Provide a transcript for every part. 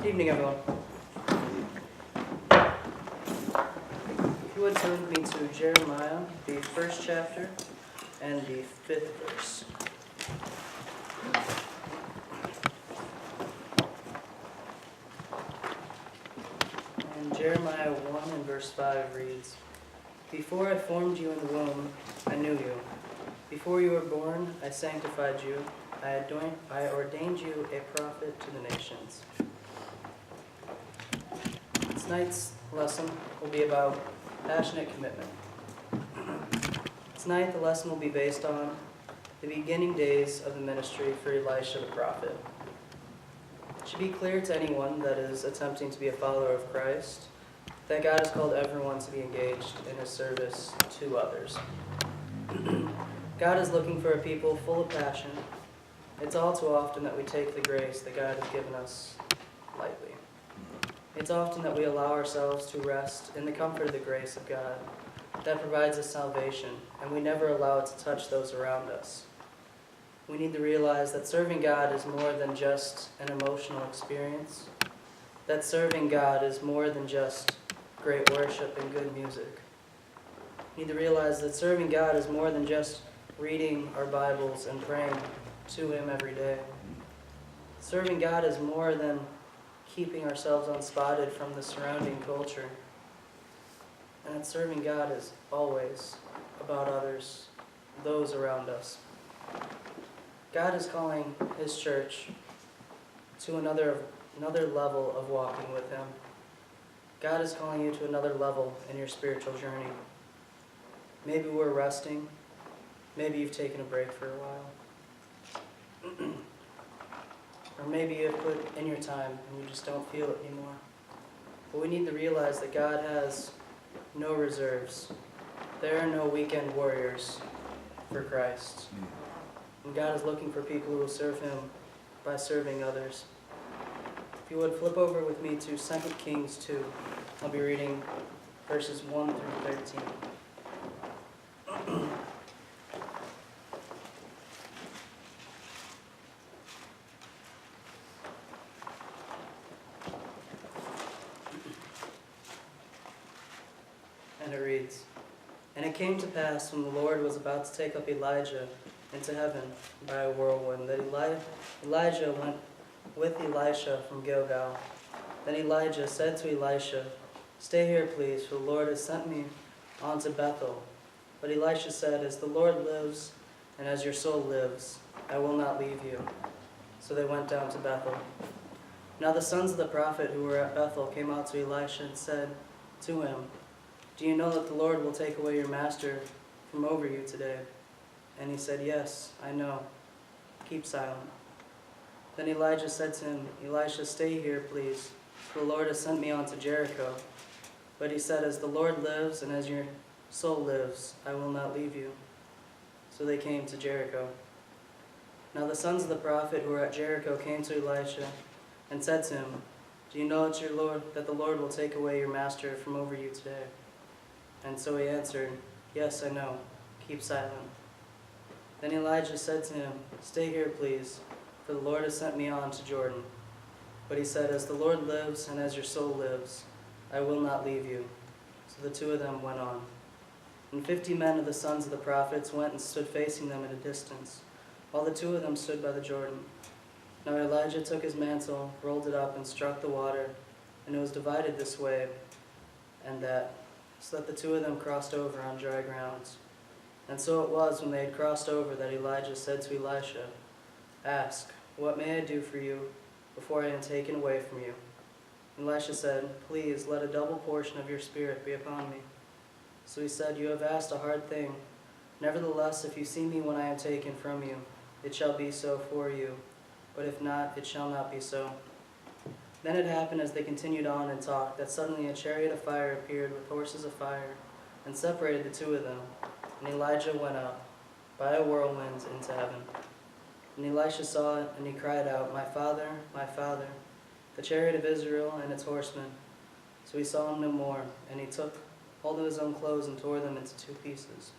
Good evening, everyone. If you would turn with me to Jeremiah, the first chapter and the 5th verse. And Jeremiah 1 and verse 5 reads, "Before I formed you in the womb, I knew you. Before you were born, I sanctified you. I ordained you a prophet to the nations." Tonight's lesson will be about passionate commitment. Tonight the lesson will be based on the beginning days of the ministry for Elisha the prophet. It should be clear to anyone that is attempting to be a follower of Christ that God has called everyone to be engaged in his service to others. God is looking for a people full of passion. It's all too often that we take the grace that God has given us lightly. It's often that we allow ourselves to rest in the comfort of the grace of God that provides us salvation, and we never allow it to touch those around us. We need to realize that serving God is more than just an emotional experience, that serving God is more than just great worship and good music. We need to realize that serving God is more than just reading our Bibles and praying to Him every day. Serving God is more than keeping ourselves unspotted from the surrounding culture. And that serving God is always about others, those around us. God is calling His church to another level of walking with Him. God is calling you to another level in your spiritual journey. Maybe we're resting. Maybe you've taken a break for a while. Or maybe you have put in your time and you just don't feel it anymore. But we need to realize that God has no reserves. There are no weekend warriors for Christ. And God is looking for people who will serve Him by serving others. If you would flip over with me to 2 Kings 2. I'll be reading verses 1 through 13. And it reads, "And it came to pass when the Lord was about to take up Elijah into heaven by a whirlwind, that Elijah went with Elisha from Gilgal. Then Elijah said to Elisha, 'Stay here, please, for the Lord has sent me on to Bethel.' But Elisha said, 'As the Lord lives, and as your soul lives, I will not leave you.' So they went down to Bethel. Now the sons of the prophet who were at Bethel came out to Elisha and said to him, 'Do you know that the Lord will take away your master from over you today?' And he said, 'Yes, I know. Keep silent.' Then Elijah said to him, 'Elisha, stay here, please, for the Lord has sent me on to Jericho.' But he said, 'As the Lord lives, and as your soul lives, I will not leave you.' So they came to Jericho. Now the sons of the prophet who were at Jericho came to Elisha and said to him, 'Do you know that the Lord will take away your master from over you today?' And so he answered, 'Yes, I know. Keep silent.' Then Elijah said to him, 'Stay here, please, for the Lord has sent me on to Jordan.' But he said, 'As the Lord lives, and as your soul lives, I will not leave you.' So the two of them went on. And 50 men of the sons of the prophets went and stood facing them at a distance, while the two of them stood by the Jordan. Now Elijah took his mantle, rolled it up, and struck the water, and it was divided this way and that, so that the two of them crossed over on dry grounds. And so it was, when they had crossed over, that Elijah said to Elisha, 'Ask, what may I do for you before I am taken away from you?' And Elisha said, 'Please, let a double portion of your spirit be upon me.' So he said, 'You have asked a hard thing. Nevertheless, if you see me when I am taken from you, it shall be so for you. But if not, it shall not be so.' Then it happened, as they continued on and talked, that suddenly a chariot of fire appeared with horses of fire, and separated the two of them. And Elijah went up by a whirlwind into heaven. And Elisha saw it, and he cried out, 'My father, the chariot of Israel and its horsemen.' So he saw him no more, and he took hold of his own clothes and tore them into 2 pieces.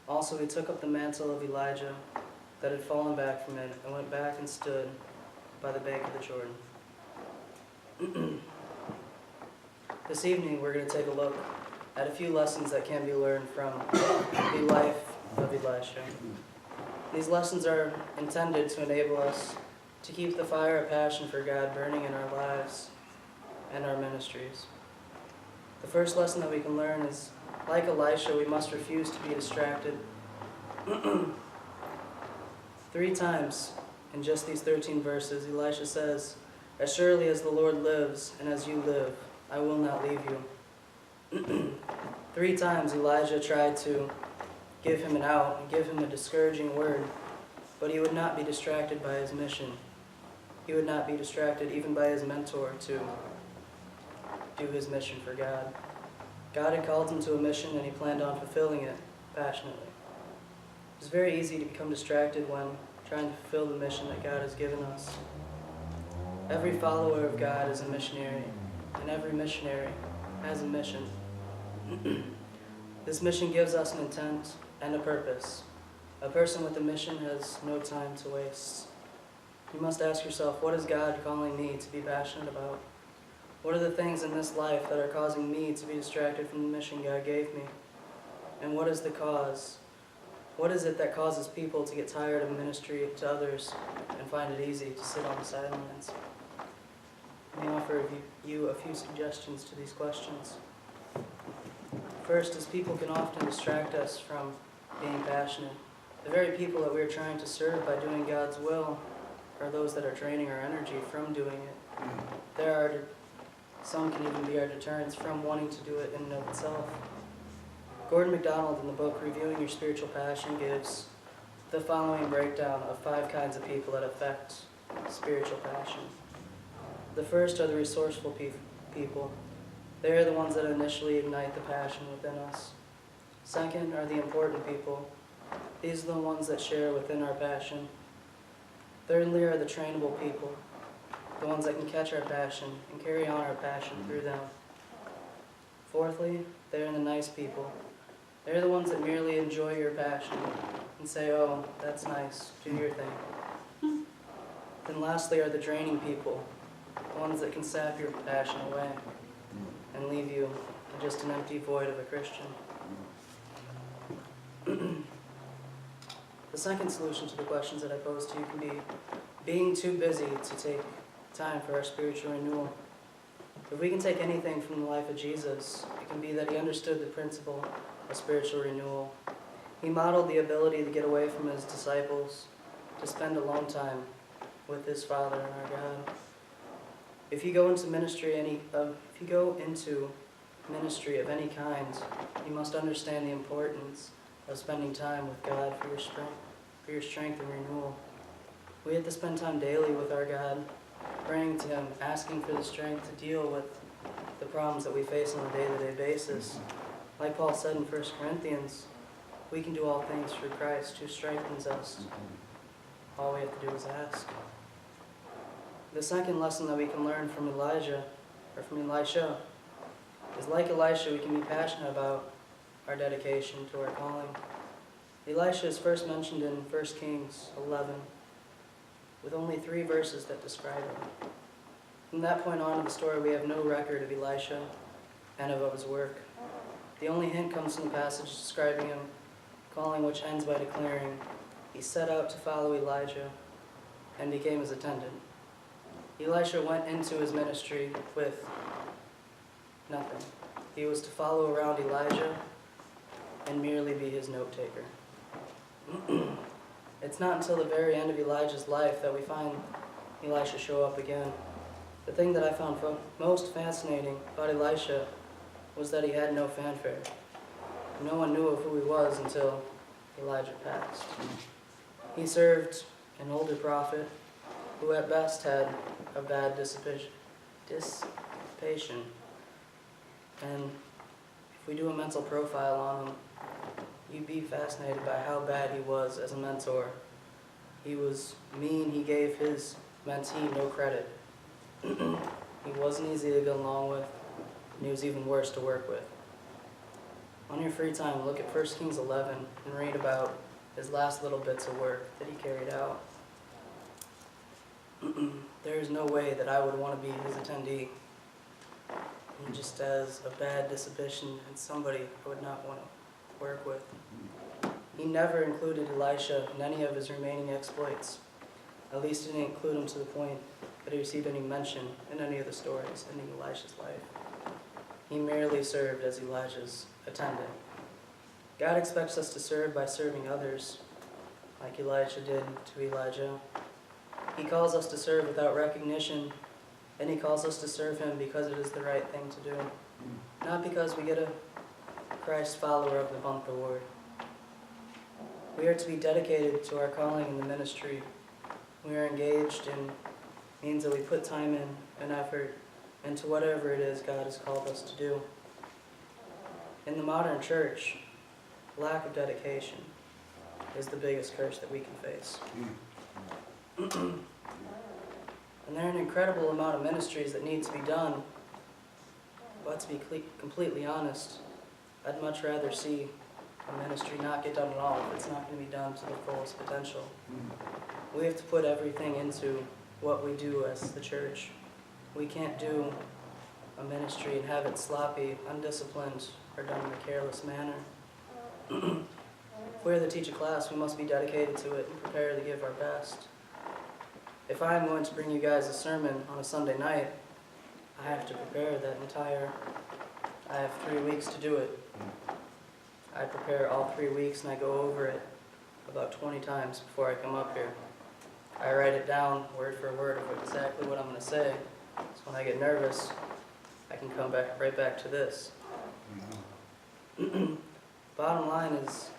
Also he took up the mantle of Elijah that had fallen back from it, and went back and stood by the bank of the Jordan." This evening we're going to take a look at a few lessons that can be learned from the life of Elisha. These lessons are intended to enable us to keep the fire of passion for God burning in our lives and our ministries. The first lesson that we can learn is, like Elisha, we must refuse to be distracted. 3 times in just these 13 verses, Elisha says, "As surely as the Lord lives and as you live, I will not leave you." 3 times Elijah tried to give him an out and give him a discouraging word, but he would not be distracted by his mission. He would not be distracted even by his mentor to do his mission for God. God had called him to a mission and he planned on fulfilling it passionately. It's very easy to become distracted when trying to fulfill the mission that God has given us. Every follower of God is a missionary, and every missionary has a mission. This mission gives us an intent and a purpose. A person with a mission has no time to waste. You must ask yourself, what is God calling me to be passionate about? What are the things in this life that are causing me to be distracted from the mission God gave me? And what is the cause? What is it that causes people to get tired of ministry to others and find it easy to sit on the sidelines? Let me offer you a few suggestions to these questions. First is, people can often distract us from being passionate. The very people that we are trying to serve by doing God's will are those that are draining our energy from doing it. Some can even be our deterrents from wanting to do it in and of itself. Gordon MacDonald, in the book Reviewing Your Spiritual Passion, gives the following breakdown of 5 kinds of people that affect spiritual passion. The first are the resourceful people. They are the ones that initially ignite the passion within us. Second are the important people. These are the ones that share within our passion. Thirdly are the trainable people, the ones that can catch our passion and carry on our passion through them. Fourthly, they are the nice people. They're the ones that merely enjoy your passion and say, "Oh, that's nice, do your thing." Then lastly are the draining people, the ones that can sap your passion away and leave you in just an empty void of a Christian. The second solution to the questions that I posed to you can be being too busy to take time for our spiritual renewal. If we can take anything from the life of Jesus, it can be that he understood the principle of spiritual renewal. He modeled the ability to get away from his disciples, to spend alone time with his Father and our God. If you go into ministry of any kind, you must understand the importance of spending time with God for your strength and renewal. We have to spend time daily with our God, praying to him, asking for the strength to deal with the problems that we face on a day-to-day basis. Like Paul said in 1 Corinthians, we can do all things through Christ who strengthens us. All we have to do is ask. The second lesson that we can learn from Elisha, is, like Elisha, we can be passionate about our dedication to our calling. Elisha is first mentioned in 1 Kings 11, with only 3 verses that describe him. From that point on in the story, we have no record of Elisha and of his work. The only hint comes from the passage describing him calling, which ends by declaring, "He set out to follow Elijah and became his attendant." Elisha went into his ministry with nothing. He was to follow around Elijah and merely be his note-taker. It's not until the very end of Elijah's life that we find Elisha show up again. The thing that I found most fascinating about Elisha was that he had no fanfare. No one knew of who he was until Elijah passed. He served an older prophet who at best had a bad dissipation. And if we do a mental profile on him, you'd be fascinated by how bad he was as a mentor. He was mean. He gave his mentee no credit. He wasn't easy to get along with, and he was even worse to work with. On your free time, look at 1 Kings 11 and read about his last little bits of work that he carried out. there is no way that I would want to be his attendee. He just has a bad disposition and somebody I would not want to work with. He never included Elisha in any of his remaining exploits. At least he didn't include him to the point that he received any mention in any of the stories in Elisha's life. He merely served as Elijah's attendant. God expects us to serve by serving others, like Elisha did to Elijah. He calls us to serve without recognition, and he calls us to serve him because it is the right thing to do, not because we get a Christ Follower of the Month award. We are to be dedicated to our calling in the ministry. We are engaged in means that we put time in and effort into whatever it is God has called us to do. In the modern church, lack of dedication is the biggest curse that we can face. And there are an incredible amount of ministries that need to be done, but to be completely honest, I'd much rather see a ministry not get done at all if it's not going to be done to the fullest potential. We have to put everything into what we do as the church. We can't do a ministry and have it sloppy, undisciplined, or done in a careless manner. If we're to teach a class, we must be dedicated to it and prepare to give our best. If I'm going to bring you guys a sermon on a Sunday night, I have to prepare I have 3 weeks to do it. I prepare all 3 weeks and I go over it about 20 times before I come up here. I write it down word for word of exactly what I'm going to say. So when I get nervous, I can come right back to this. Bottom line is,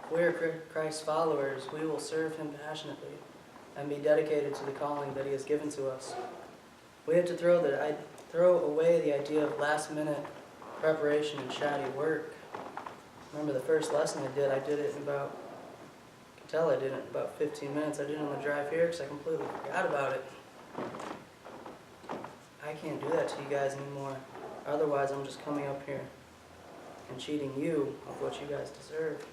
if we're Christ's followers, we will serve him passionately and be dedicated to the calling that he has given to us. We have to throw away the idea of last-minute preparation and shoddy work. Remember the first lesson I did it in about, I can tell I did it in about 15 minutes. I did it on the drive here because I completely forgot about it. I can't do that to you guys anymore. Otherwise, I'm just coming up here and cheating you of what you guys deserve.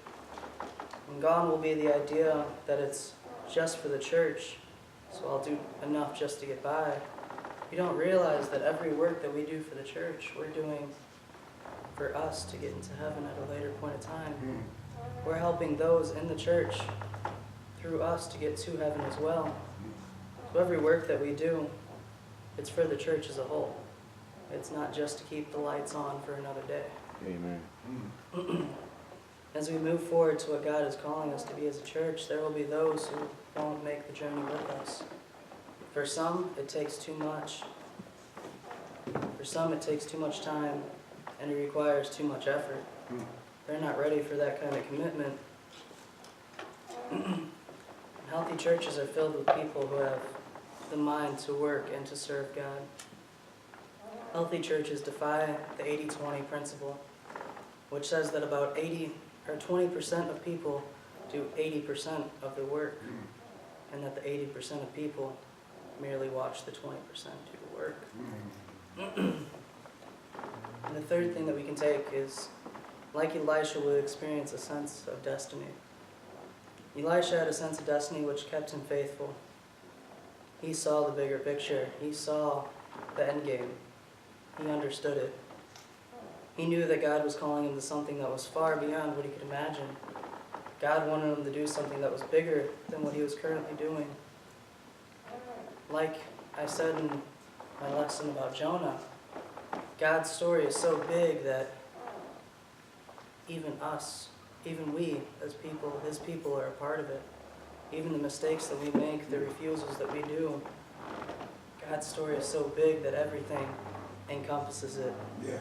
And gone will be the idea that it's just for the church, so I'll do enough just to get by. You don't realize that every work that we do for the church, we're doing for us to get into heaven at a later point in time. We're helping those in the church through us to get to heaven as well. So every work that we do, it's for the church as a whole. It's not just to keep the lights on for another day. Amen. As we move forward to what God is calling us to be as a church, there will be those who won't make the journey with us. For some, it takes too much. For some, it takes too much time, and it requires too much effort. They're not ready for that kind of commitment. Healthy churches are filled with people who have the mind to work and to serve God. Healthy churches defy the 80-20 principle, which says that about 20% of people do 80% of the work, and that the 80% of people merely watch the 20% do the work. And the third thing that we can take is, like Elisha, will experience a sense of destiny. Elisha had a sense of destiny which kept him faithful. He saw the bigger picture. He saw the end game. He understood it. He knew that God was calling him to something that was far beyond what he could imagine. God wanted him to do something that was bigger than what he was currently doing. Like I said in my lesson about Jonah, God's story is so big that even we as people, his people, are a part of it. Even the mistakes that we make, the refusals that we do, God's story is so big that everything encompasses it. Yeah.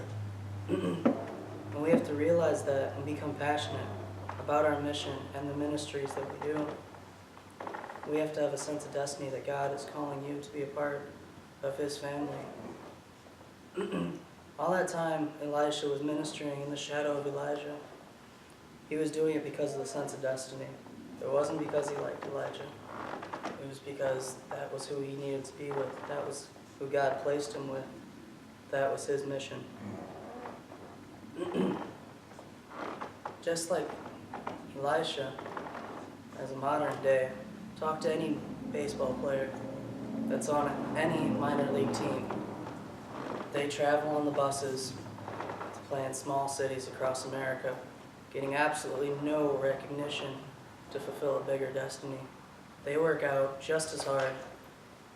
And we have to realize that and become passionate about our mission and the ministries that we do. We have to have a sense of destiny that God is calling you to be a part of his family. All that time, Elisha was ministering in the shadow of Elijah. He was doing it because of the sense of destiny. It wasn't because he liked Elijah. It was because that was who he needed to be with. That was who God placed him with. That was his mission. Just like Elisha, as a modern day, talk to any baseball player. that's on any minor league team. They travel on the buses to play in small cities across America, getting absolutely no recognition to fulfill a bigger destiny. They work out just as hard,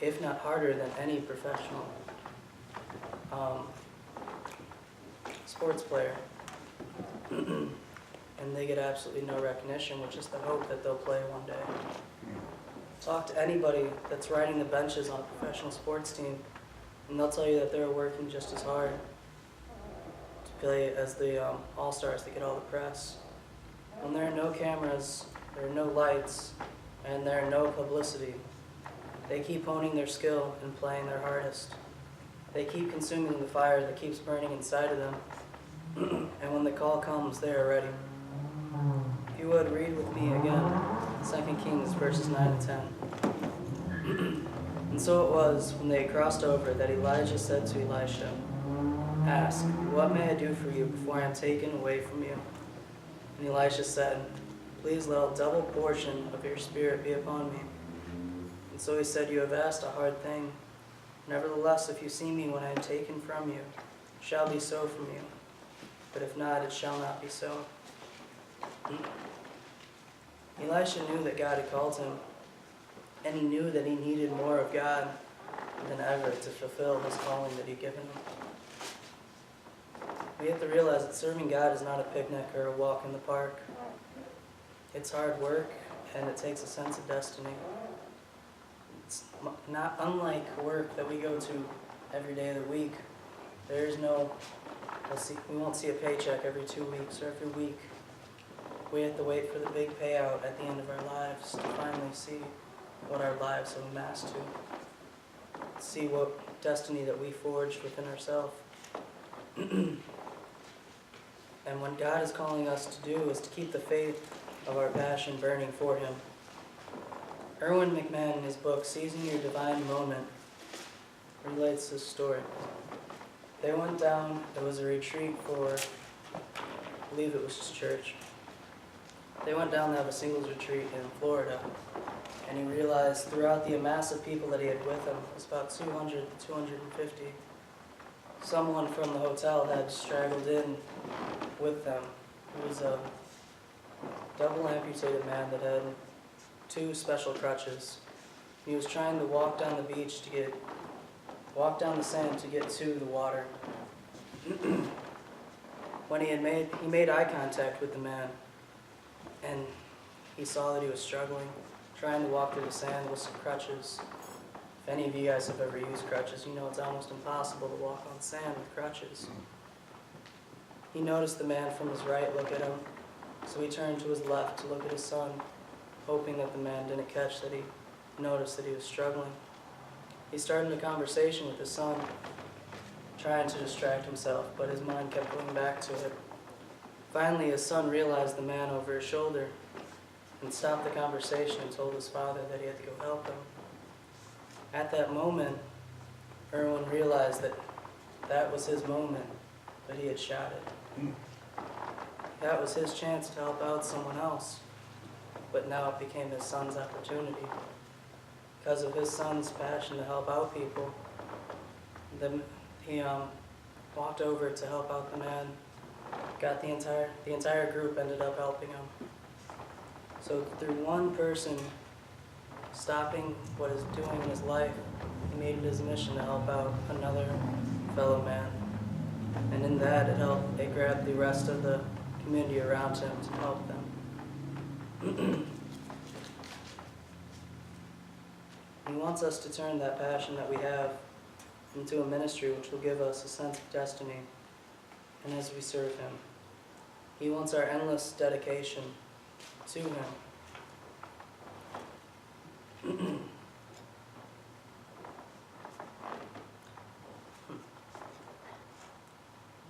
if not harder, than any professional sports player. And they get absolutely no recognition, which is the hope that they'll play one day. Talk to anybody that's riding the benches on a professional sports team, and they'll tell you that they're working just as hard to play as the all-stars that get all the press. When there are no cameras, there are no lights, and there are no publicity, they keep honing their skill and playing their hardest. They keep consuming the fire that keeps burning inside of them, and when the call comes, they are ready. If you would, read with me again, 2 Kings verses 9 and 10. And so it was, when they had crossed over, that Elijah said to Elisha, "Ask, what may I do for you before I am taken away from you?" And Elisha said, "Please let a double portion of your spirit be upon me." And so he said, "You have asked a hard thing. Nevertheless, if you see me when I am taken from you, it shall be so from you. But if not, it shall not be so." Elisha knew that God had called him, and he knew that he needed more of God than ever to fulfill his calling that he'd given him. We have to realize that serving God is not a picnic or a walk in the park. It's hard work, and it takes a sense of destiny. It's not unlike work that we go to every day of the week. We won't see a paycheck every 2 weeks or every week. We have to wait for the big payout at the end of our lives to finally see what our lives have amassed to. See what destiny that we forged within ourselves. And what God is calling us to do is to keep the faith of our passion burning for Him. Erwin McMahon, in his book, Seizing Your Divine Moment, relates this story. They went down, it was a retreat for, I believe it was just church. They went down to have a singles retreat in Florida, and he realized throughout the amass of people that he had with him, it was about 200 to 250, someone from the hotel had straggled in with them. He was a double amputated man that had 2 special crutches. He was trying to walk down the beach walk down the sand to get to the water. When he made eye contact with the man, and he saw that he was struggling, trying to walk through the sand with some crutches. If any of you guys have ever used crutches, you know it's almost impossible to walk on sand with crutches. He noticed the man from his right look at him, so he turned to his left to look at his son, hoping that the man didn't catch that he noticed that he was struggling. He started a conversation with his son, trying to distract himself, but his mind kept going back to it. Finally, his son realized the man over his shoulder and stopped the conversation and told his father that he had to go help him. At that moment, Erwin realized that that was his moment, but he had shot it. That was his chance to help out someone else, but now it became his son's opportunity. Because of his son's passion to help out people, he walked over to help out the man. Got the entire group ended up helping him. So through one person stopping what he's doing in his life, he made it his mission to help out another fellow man. And in that, it grabbed the rest of the community around him to help them. He wants us to turn that passion that we have into a ministry which will give us a sense of destiny, and as we serve Him. He wants our endless dedication to Him. I'm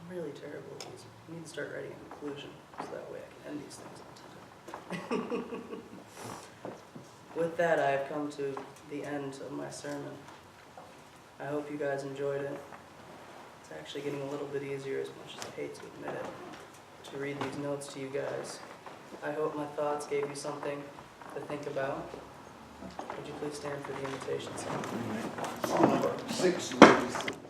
really terrible at these. I need to start writing a conclusion, so that way I can end these things on time. With that, I have come to the end of my sermon. I hope you guys enjoyed it. It's actually getting a little bit easier, as much as I hate to admit it, to read these notes to you guys. I hope my thoughts gave you something to think about. Would you please stand for the invitation song? Song number 6, ladies.